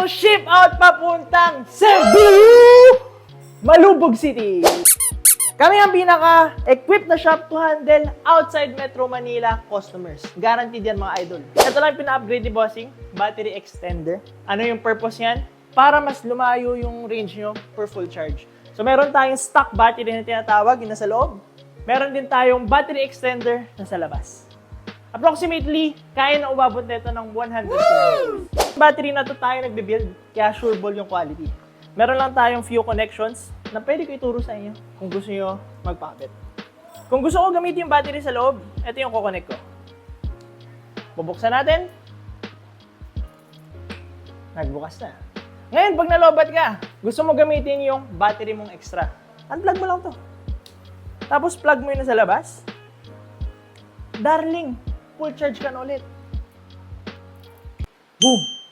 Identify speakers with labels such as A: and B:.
A: ship out papuntang Cebu, Malubog City. Kami ang pinaka-equipped na shop to handle outside Metro Manila customers. Guaranteed yan mga idol. Ito lang yung pina-upgrade ni Bossing, battery extender. Ano yung purpose yan? Para mas lumayo yung range nyo per full charge. So meron tayong stock battery na tinatawag, yung nasa loob. Meron din tayong battery extender na sa labas. Approximately, kaya na umabot nito ng 100 km. Battery na to tayo nagbe-build, kaya sureball yung quality. Meron lang tayong few connections na pwede ko ituro sa inyo kung gusto nyo magpakabit. Kung gusto ko gamitin yung battery sa loob, ito yung kukonect ko. Bubuksan natin. Nagbukas na. Ngayon, pag nalobat ka, gusto mo gamitin yung battery mong extra. Unplug mo lang to. Tapos plug mo yun sa labas. Darling, full charge ka na ulit. Boom!